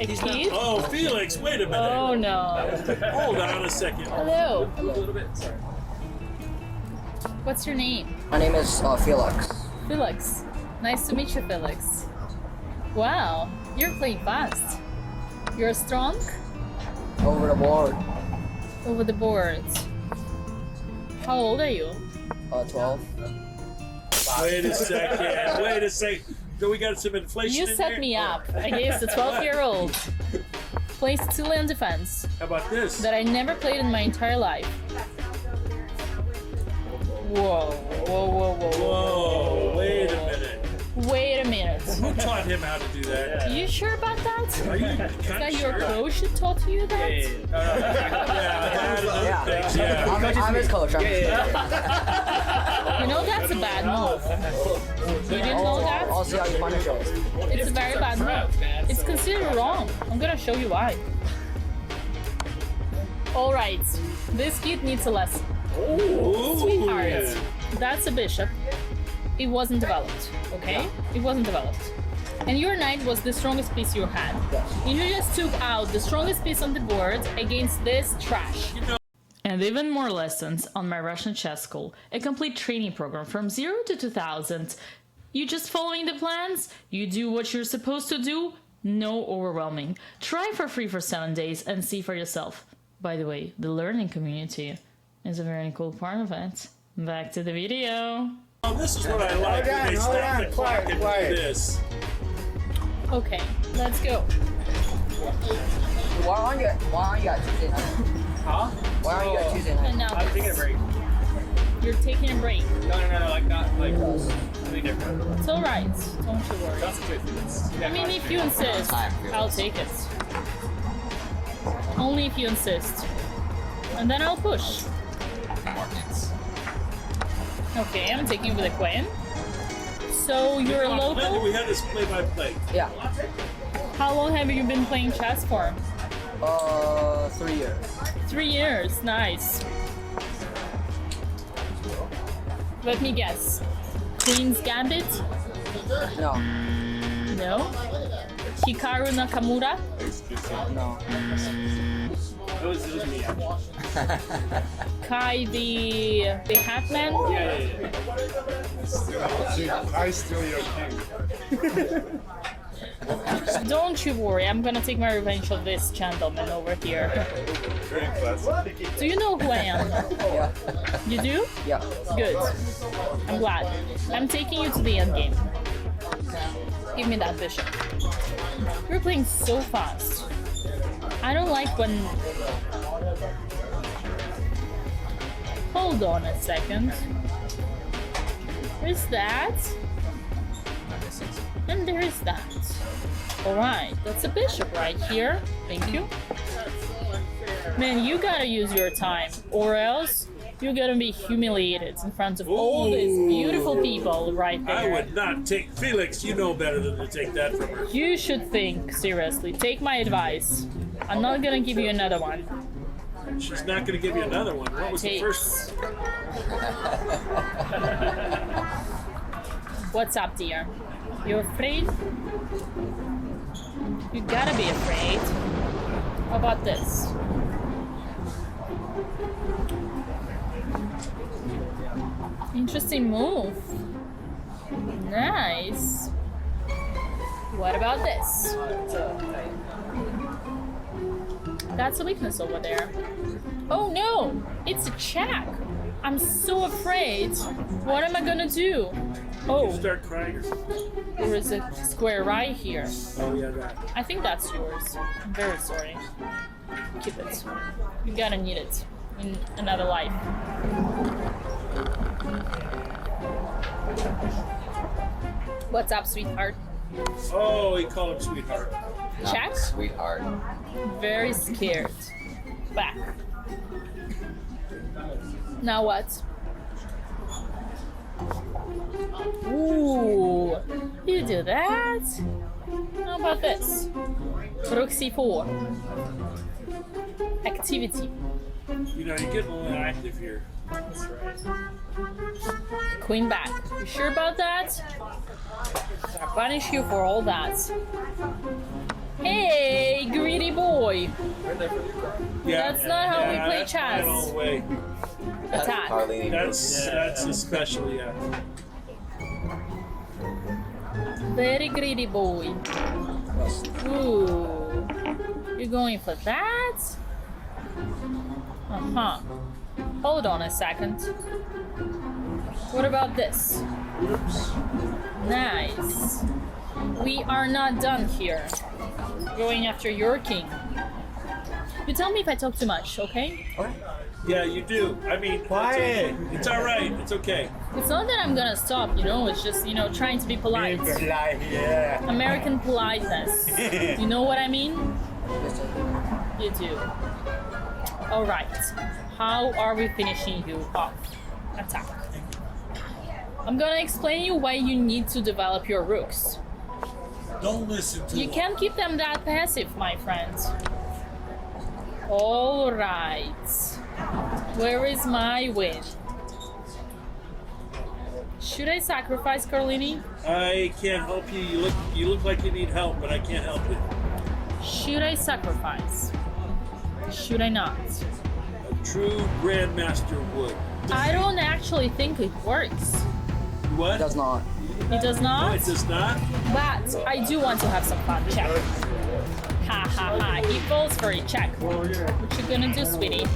A He's kid? not. Oh, Felix, wait a minute. Oh no. Hold on a second. Hello. A little bit. Sorry. What's your name? My name is Felix. Felix. Nice to meet you, Felix. Wow, you're playing fast. You're strong? Over the board. Over the board. How old are you? 12. Wait a second. Wait a second. Do we got some inflation You in set there? me up against a 12-year-old. Plays two-lane defense How about this? that I never played in my entire life. Whoa, whoa, whoa, whoa, Whoa, wait a minute. Wait a minute. Who taught him how to do that? Are you sure about that? Are you Is kind that of your sure? coach that taught you that? Yeah. I'm his coach. You know that's a bad move. You didn't know that? I'll see how you punish us. It's a very bad move. It's considered wrong. I'm gonna show you why. Alright, this kid needs a lesson. Ooh. Sweetheart, that's a bishop. It wasn't developed, okay? It wasn't developed. And your knight was the strongest piece you had. And you just took out the strongest piece on the board against this trash. And even more lessons on my Russian chess school, a complete training program from 0 to 2000. You just following the plans, you do what you're supposed to do, no overwhelming. Try for free for 7 days and see for yourself. By the way, the learning community is a very cool part of it. Back to the video. Oh, this is what I like when they stop the clock and do this. Okay, let's go. Why aren't you at Tuesday night? Huh? Why aren't you at Tuesday night? And now I'm taking a break. you're taking a break. No, like not like something different. It's alright, don't you worry. Concentrate for this. I mean, if you insist, I'll take it. Only if you insist. And then I'll push. Okay, I'm taking over the queen. So you're a We local? had this play by play. Yeah. How long have you been playing chess for? 3 years. 3 years, nice. Let me guess. Queen's Gambit? No. No. Hikaru Nakamura? No. It was me. Kai the Hatman? I steal your king. Don't you worry, I'm gonna take my revenge of this gentleman over here. Very classic. Do you know who I am? Yeah. You do? Yeah. Good. I'm glad. I'm taking you to the end game. Give me that bishop. You're playing so fast. I don't like when... Hold on a second. There's that. And there's that. Alright, that's a bishop right here. Thank you. Man, you gotta use your time, or else you're gonna be humiliated in front of all these beautiful people right there. I would not take Felix. You know better than to take that from her. You should think seriously. Take my advice. I'm not gonna give you another one. She's not going to give you another one. What was the Takes. first? What's up, dear? You afraid? You gotta be afraid. How about this? Interesting move. Nice. What about this? That's a weakness over there. Oh no! It's a check! I'm so afraid. What am I gonna do? You Oh, start crying or something. there is a square right here. Oh, yeah, that. I think that's yours. I'm very sorry. Keep it. You're gonna need it in another life. What's up, sweetheart? Oh, he called him sweetheart. Check? Sweetheart. Very scared. Back. Now what? Ooh, you do that? How about this? Roxy 4. Activity. You know, you're getting a little active here. Queen back. You sure about that? I'll punish you for all that. Hey! boy. Yeah. That's not how we play that's chess. not all the way. Attack. That's especially, yeah. Very greedy boy. Ooh. You're going for that? Uh-huh. Hold on a second. What about this? Nice. We are not done here. Going after your king. You tell me if I talk too much, okay? Yeah, you do. I mean, Quiet. it's all right. It's okay. It's not that I'm gonna stop, you know, it's just, you know, trying to be polite. Yeah. American politeness. You know what I mean? You do. Alright. How are we finishing you off? Attack. I'm gonna explain you why you need to develop your rooks. Don't listen to You them. can't keep them that passive, my friends. Alright. Where is my win? Should I sacrifice Carlini? I can't help you. You look like you need help, but I can't help you. Should I sacrifice? Should I not? A true grandmaster would. I don't actually think it works. What? It does not. It does No, not? it does not. But I do want to have some fun. Check. Ha ha ha. He falls for a check. What you gonna do, sweetie?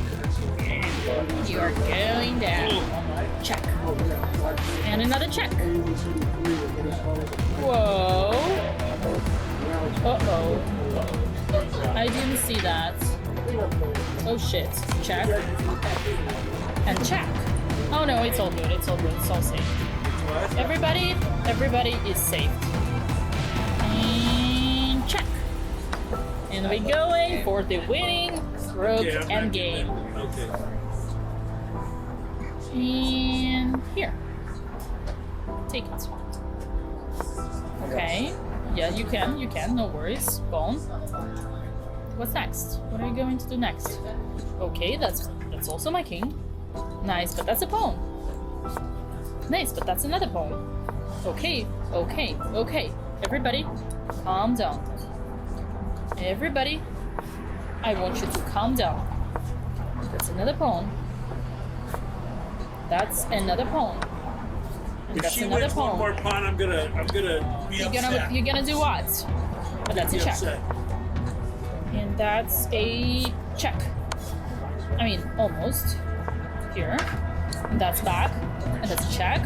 You're going down. Check. And another check. Whoa. Uh-oh. I didn't see that. Oh shit. Check. And check. Oh no, it's all good. It's all good. It's all safe. What? Everybody is safe. And check. And we're going for the winning rook Yeah, end game. Okay. And here. Take it. Okay. Yeah, you can, no worries. Pawn. What's next? What are you going to do next? Okay, that's also my king. Nice, but that's a pawn. Nice, but that's another pawn. Okay. Everybody, calm down. Everybody, I want you to calm down. That's another pawn. That's another pawn. And If that's she another wins one pawn. more pawn, I'm gonna be upset. You're gonna do what? But that's a Be check. upset. And that's a check. I mean, almost. Here. And that's back. And that's a check.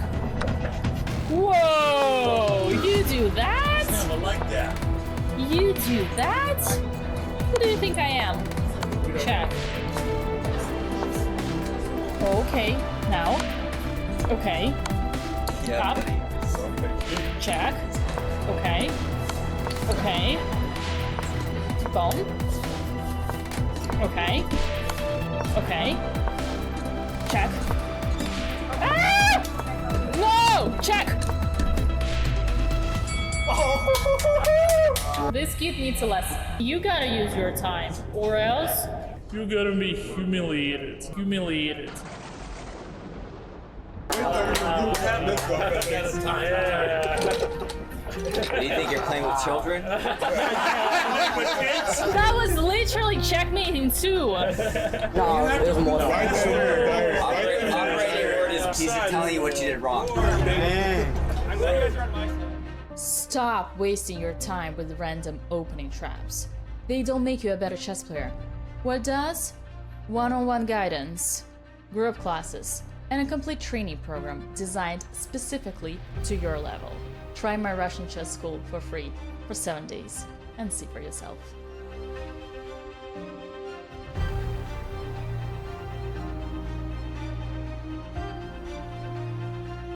Whoa! You do that? I like that. You do that? Who do you think I am? Check. Okay. Now. Okay. Up. Check. Okay. Okay. Bone. Okay. Okay. Check. Ah! No! Check! This kid needs a lesson. You gotta use your time, or else you're gonna be humiliated. Humiliated. Do you think you're playing with children? That was literally checkmate in two. No, it was more than Fight that. sooner, guys. Operating word is he's telling you what you did wrong. I'm glad you guys are on my side. Stop wasting your time with random opening traps. They don't make you a better chess player. What does? One-on-one guidance, group classes, and a complete training program designed specifically to your level. Try my Russian chess school for free for 7 days and see for yourself.